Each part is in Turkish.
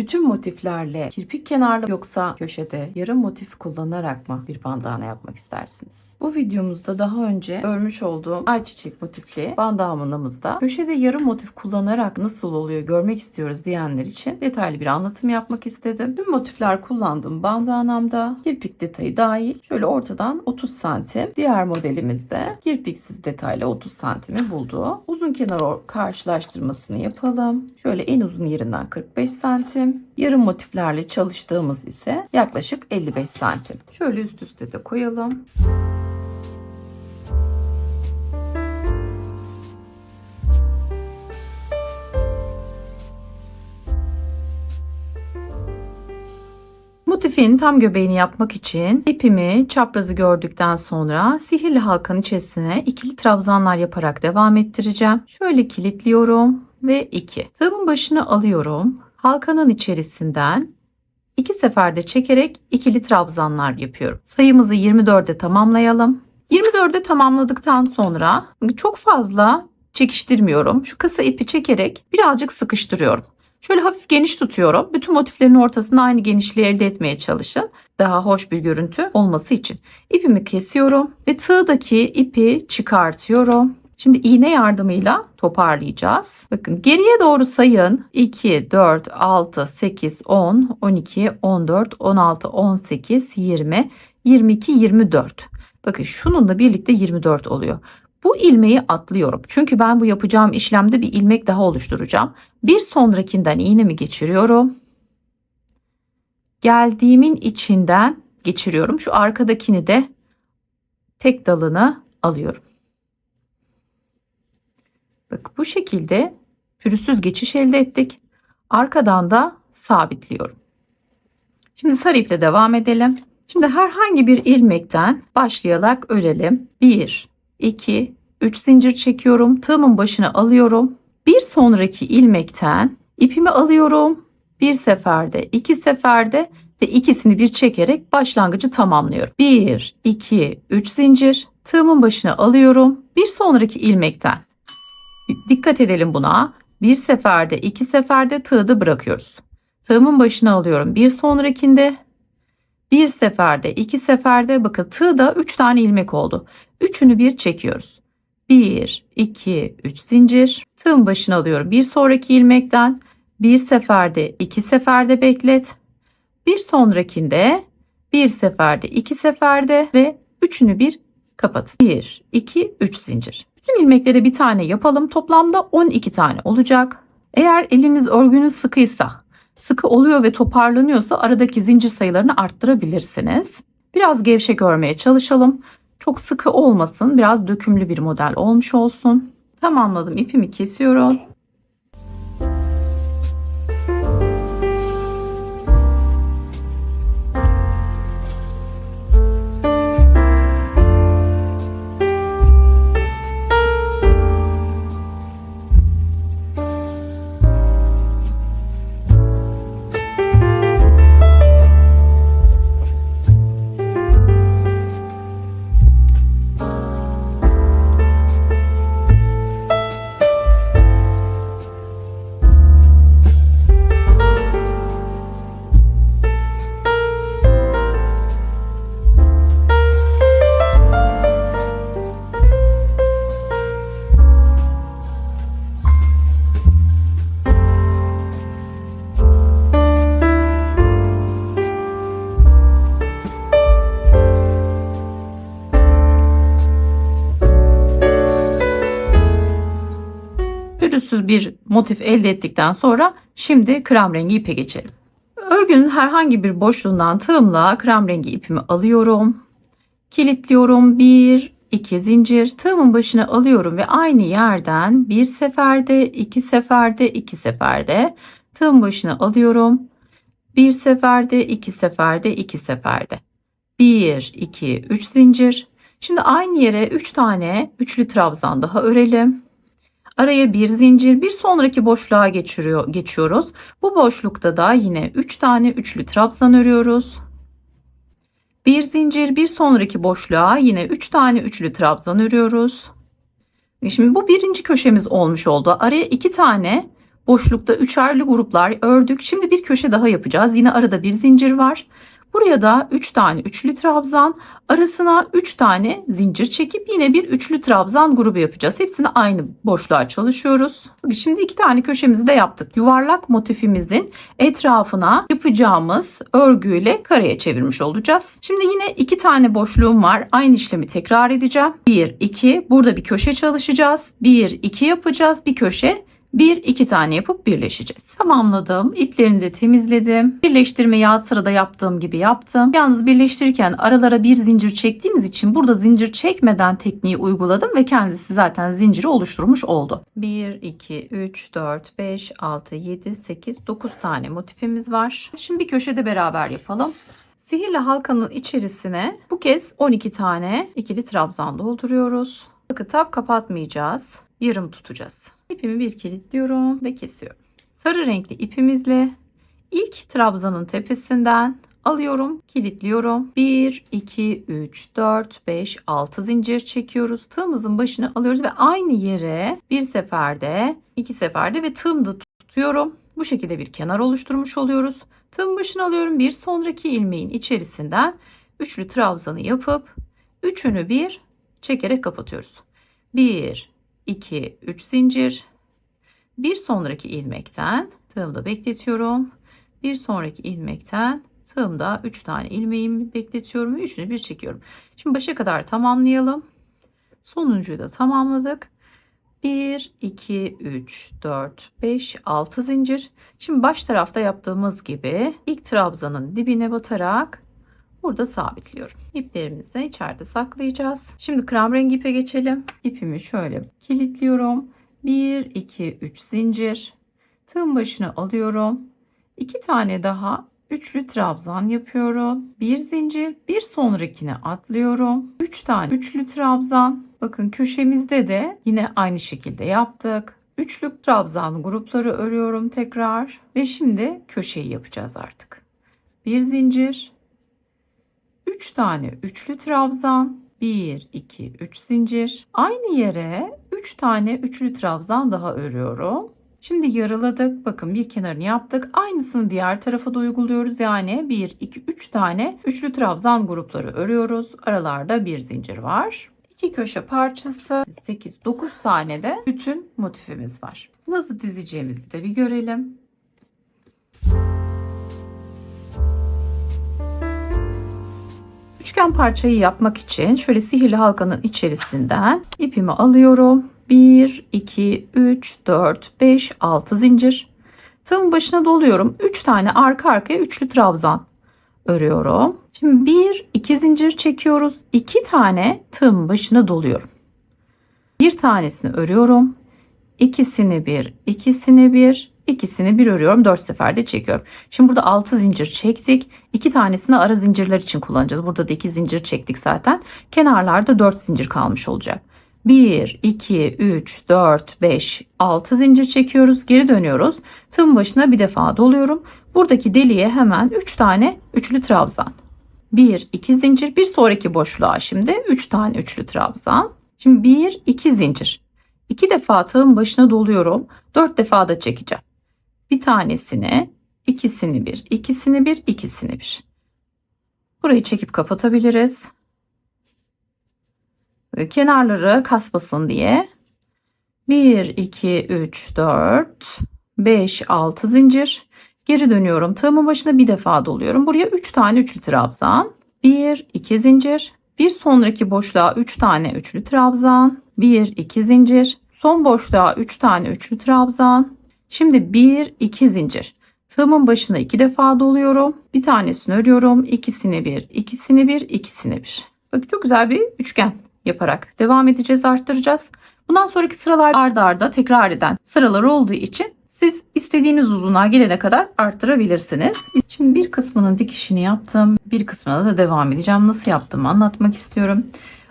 bütün motiflerle kirpik kenarlı yoksa köşede yarım motif kullanarak mı bir bandana yapmak istersiniz? Bu videomuzda daha önce örmüş olduğum ayçiçek motifli bandanamızda köşede yarım motif kullanarak nasıl oluyor görmek istiyoruz diyenler için detaylı bir anlatım yapmak istedim. Tüm motifler kullandığım bandanamda kirpik detayı dahil şöyle ortadan 30 santim. Diğer modelimizde kirpiksiz detaylı 30 santimi buldu. Uzun kenar karşılaştırmasını yapalım. Şöyle en uzun yerinden 45 santim. Yarım motiflerle çalıştığımız ise yaklaşık 55 santim. Şöyle üst üste de koyalım. Motifin tam göbeğini yapmak için ipimi çaprazı gördükten sonra sihirli halkanın içerisine ikili trabzanlar yaparak devam ettireceğim. Şöyle kilitliyorum ve 2. Tığımın başını alıyorum. Halkanın içerisinden 2 seferde çekerek ikili trabzanlar yapıyorum. Sayımızı 24'e tamamlayalım. 24'e tamamladıktan sonra çok fazla çekiştirmiyorum. Şu kısa ipi çekerek birazcık sıkıştırıyorum. Şöyle hafif geniş tutuyorum. Bütün motiflerin ortasında aynı genişliği elde etmeye çalışın. Daha hoş bir görüntü olması için. İpimi kesiyorum ve tığdaki ipi çıkartıyorum. Şimdi iğne yardımıyla toparlayacağız. Bakın geriye doğru sayın. 2, 4, 6, 8, 10, 12, 14, 16, 18, 20, 22, 24. Bakın şununla birlikte 24 oluyor. Bu ilmeği atlıyorum. Çünkü ben bu yapacağım işlemde bir ilmek daha oluşturacağım. Bir sonrakinden iğnemi geçiriyorum. Geldiğimin içinden geçiriyorum. Şu arkadakini de tek dalını alıyorum. Bak bu şekilde pürüzsüz geçiş elde ettik. Arkadan da sabitliyorum. Şimdi sarı iple devam edelim. Şimdi herhangi bir ilmekten başlayarak örelim. 1, 2, 3 zincir çekiyorum. Tığımın başına alıyorum. Bir sonraki ilmekten ipimi alıyorum. Bir seferde, 2 seferde ve ikisini bir çekerek başlangıcı tamamlıyorum. 1, 2, 3 zincir. Tığımın başına alıyorum. Bir sonraki ilmekten dikkat edelim buna. Bir seferde, 2 seferde tığı bırakıyoruz. Tığımın başına alıyorum. Bir sonrakinde bir seferde, 2 seferde bakın tığda 3 tane ilmek oldu. Üçünü bir çekiyoruz. 1, 2, 3 zincir. Tığın başına alıyorum. Bir sonraki ilmekten bir seferde, 2 seferde beklet. Bir sonrakinde bir seferde, 2 seferde ve üçünü bir kapatın. 1, 2, 3 zincir. Bütün ilmeklere bir tane yapalım. Toplamda 12 tane olacak. Eğer eliniz örgünüz sıkıysa, sıkı oluyor ve toparlanıyorsa aradaki zincir sayılarını arttırabilirsiniz. Biraz gevşek örmeye çalışalım. Çok sıkı olmasın. Biraz dökümlü bir model olmuş olsun. Tamamladım. İpimi kesiyorum. Pürüzsüz bir motif elde ettikten sonra şimdi krem rengi ipe geçelim. Örgünün herhangi bir boşluğundan tığımla krem rengi ipimi alıyorum. Kilitliyorum. 1, 2 zincir. Tığımın başına alıyorum ve aynı yerden bir seferde, 2 seferde, 2 seferde tığın başına alıyorum. Bir seferde, 2 seferde, 2 seferde. 1, 2, 3 zincir. Şimdi aynı yere 3 tane üçlü trabzan daha örelim. Araya bir zincir, bir sonraki boşluğa geçiyoruz. Bu boşlukta da yine 3 tane üçlü trabzan örüyoruz. Bir zincir, bir sonraki boşluğa yine 3 tane üçlü trabzan örüyoruz. Şimdi bu birinci köşemiz olmuş oldu. Araya 2 tane boşlukta üçerli gruplar ördük. Şimdi bir köşe daha yapacağız. Yine arada bir zincir var. Buraya da 3 tane üçlü trabzan, arasına 3 tane zincir çekip yine bir üçlü trabzan grubu yapacağız. Hepsini aynı boşluğa çalışıyoruz. Şimdi 2 tane köşemizi de yaptık. Yuvarlak motifimizin etrafına yapacağımız örgüyle kareye çevirmiş olacağız. Şimdi yine 2 tane boşluğum var. Aynı işlemi tekrar edeceğim. 1, 2. Burada bir köşe çalışacağız. 1, 2 yapacağız. Bir köşe. 1-2 tane yapıp birleşeceğiz. Tamamladım. İplerini de temizledim. Birleştirmeyi alt sırada yaptığım gibi yaptım. Yalnız birleştirirken aralara bir zincir çektiğimiz için burada zincir çekmeden tekniği uyguladım ve kendisi zaten zinciri oluşturmuş oldu. 1, 2, 3, 4, 5, 6, 7, 8, 9 tane motifimiz var. Şimdi bir köşede beraber yapalım. Sihirli halkanın içerisine bu kez 12 tane ikili trabzan dolduruyoruz. Bakın tam kapatmayacağız. Yarım tutacağız. İpimi bir kilitliyorum ve kesiyorum. Sarı renkli ipimizle ilk trabzanın tepesinden alıyorum, kilitliyorum. 1, 2, 3, 4, 5, 6 zincir çekiyoruz. Tığımızın başını alıyoruz ve aynı yere bir seferde, 2 seferde ve tığımda tutuyorum. Bu şekilde bir kenar oluşturmuş oluyoruz. Tığın başını alıyorum. Bir sonraki ilmeğin içerisinden üçlü trabzanı yapıp üçünü bir çekerek kapatıyoruz. 1, 2, 3 zincir. Bir sonraki ilmekten tığımda bekletiyorum. Bir sonraki ilmekten tığımda 3 tane ilmeğimi bekletiyorum ve üçünü bir çekiyorum. Şimdi başa kadar tamamlayalım. Sonuncuyu da tamamladık. 1, 2, 3, 4, 5, 6 zincir. Şimdi baş tarafta yaptığımız gibi ilk trabzanın dibine batarak burada sabitliyorum. İplerimizi de içeride saklayacağız. Şimdi krem rengi ipe geçelim. İpimi şöyle kilitliyorum. 1, 2, 3 zincir. Tığın başına alıyorum. 2 tane daha üçlü trabzan yapıyorum. Bir zincir, bir sonrakine atlıyorum. 3 tane üçlü trabzan. Bakın köşemizde de yine aynı şekilde yaptık. Üçlü trabzan grupları örüyorum tekrar ve şimdi köşeyi yapacağız artık. Bir zincir, 3 tane üçlü trabzan, 1, 2, 3 zincir. Aynı yere 3 tane üçlü trabzan daha örüyorum. Şimdi yarıladık. Bakın bir kenarını yaptık. Aynısını diğer tarafa da uyguluyoruz. Yani 1, 2, 3 tane üçlü trabzan grupları örüyoruz. Aralarda bir zincir var. 2 köşe parçası, 8, 9 tane de bütün motifimiz var. Nasıl dizeceğimizi de bir görelim. Üçgen parçayı yapmak için şöyle sihirli halkanın içerisinden ipimi alıyorum. 1, 2, 3, 4, 5, 6 zincir. Tığın başına doluyorum. 3 tane arka arkaya üçlü trabzan örüyorum. Şimdi 1, 2 zincir çekiyoruz. 2 tane tığın başına doluyorum. Bir tanesini örüyorum. İkisini bir, ikisini bir, ikisini bir örüyorum. 4 seferde çekiyorum. Şimdi burada 6 zincir çektik. 2 tanesini ara zincirler için kullanacağız. Burada da 2 zincir çektik zaten. Kenarlarda 4 zincir kalmış olacak. 1, 2, 3, 4, 5, 6 zincir çekiyoruz. Geri dönüyoruz. Tığın başına bir defa doluyorum. Buradaki deliğe hemen 3 tane üçlü trabzan. 1, 2 zincir. Bir sonraki boşluğa şimdi 3 tane üçlü trabzan. Şimdi 1, 2 zincir. 2 defa tığın başına doluyorum. 4 defa da çekeceğim. Bir tanesini, ikisini bir, ikisini bir, ikisini bir. Burayı çekip kapatabiliriz. Kenarları kasmasın diye. 1, 2, 3, 4, 5, 6 zincir. Geri dönüyorum. Tığımın başına bir defa doluyorum. Buraya 3 tane üçlü trabzan. 1, 2 zincir. Bir sonraki boşluğa 3 tane üçlü trabzan. 1, 2 zincir. Son boşluğa 3 tane üçlü trabzan. Şimdi 1, 2 zincir. Tığımın başına 2 defa doluyorum. Bir tanesini örüyorum. İkisini bir, ikisini bir, ikisini bir. Bak çok güzel bir üçgen yaparak devam edeceğiz, arttıracağız. Bundan sonraki sıralar arda arda tekrar eden sıralar olduğu için siz istediğiniz uzunluğa gelene kadar arttırabilirsiniz. Şimdi bir kısmının dikişini yaptım. Bir kısmına da devam edeceğim. Nasıl yaptığımı anlatmak istiyorum.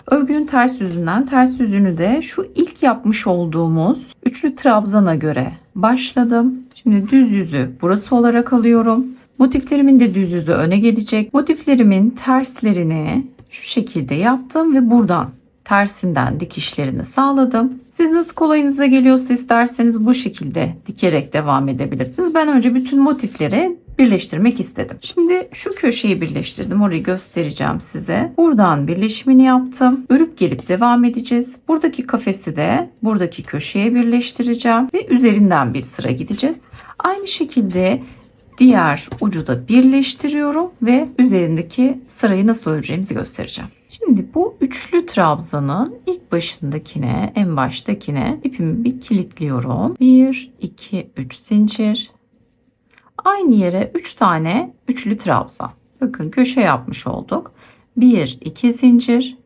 Örgünün ters yüzünden, ters yüzünü de şu ilk yapmış olduğumuz üçlü trabzana göre başladım. Şimdi düz yüzü burası olarak alıyorum. Motiflerimin de düz yüzü öne gelecek. Motiflerimin terslerini şu şekilde yaptım ve buradan tersinden dikişlerini sağladım. Siz nasıl kolayınıza geliyorsa isterseniz bu şekilde dikerek devam edebilirsiniz. Ben önce bütün motifleri birleştirmek istedim. Şimdi şu köşeyi birleştirdim. Orayı göstereceğim size. Buradan birleşimini yaptım. Örüp gelip devam edeceğiz. Buradaki kafesi de buradaki köşeye birleştireceğim ve üzerinden bir sıra gideceğiz. Aynı şekilde diğer ucu da birleştiriyorum ve üzerindeki sırayı nasıl öreceğimizi göstereceğim. Şimdi bu üçlü trabzanın ilk başındakine, en baştakine ipimi bir kilitliyorum. 1, 2, 3 zincir. Aynı yere 3 tane üçlü trabzan. Bakın köşe yapmış olduk. 1, 2 zincir.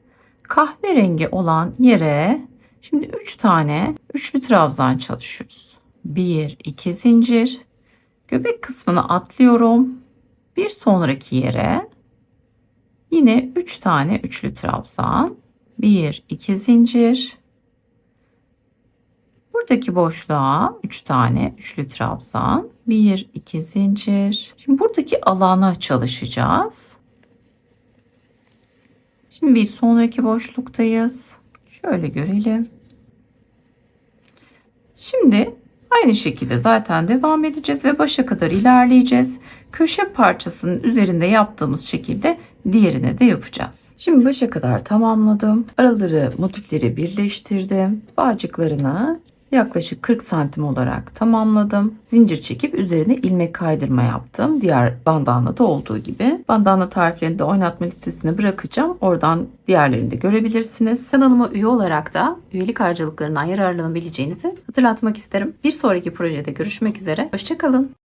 Kahverengi olan yere şimdi 3 tane üçlü trabzan çalışıyoruz. 1, 2 zincir. Göbek kısmını atlıyorum. Bir sonraki yere yine 3 tane üçlü trabzan. 1, 2 zincir. Buradaki boşluğa 3 tane üçlü trabzan. 1, 2 zincir. Şimdi buradaki alana çalışacağız. Şimdi bir sonraki boşluktayız. Şöyle görelim. Şimdi aynı şekilde zaten devam edeceğiz ve başa kadar ilerleyeceğiz. Köşe parçasının üzerinde yaptığımız şekilde diğerine de yapacağız. Şimdi başa kadar tamamladım. Araları, motifleri birleştirdim. Bağcıklarını yaklaşık 40 santim olarak tamamladım. Zincir çekip üzerine ilmek kaydırma yaptım. Diğer bandanada olduğu gibi. Bandana tariflerini de oynatma listesine bırakacağım. Oradan diğerlerini de görebilirsiniz. Kanalıma üye olarak da üyelik harcalıklarından yararlanabileceğinizi hatırlatmak isterim. Bir sonraki projede görüşmek üzere. Hoşça kalın.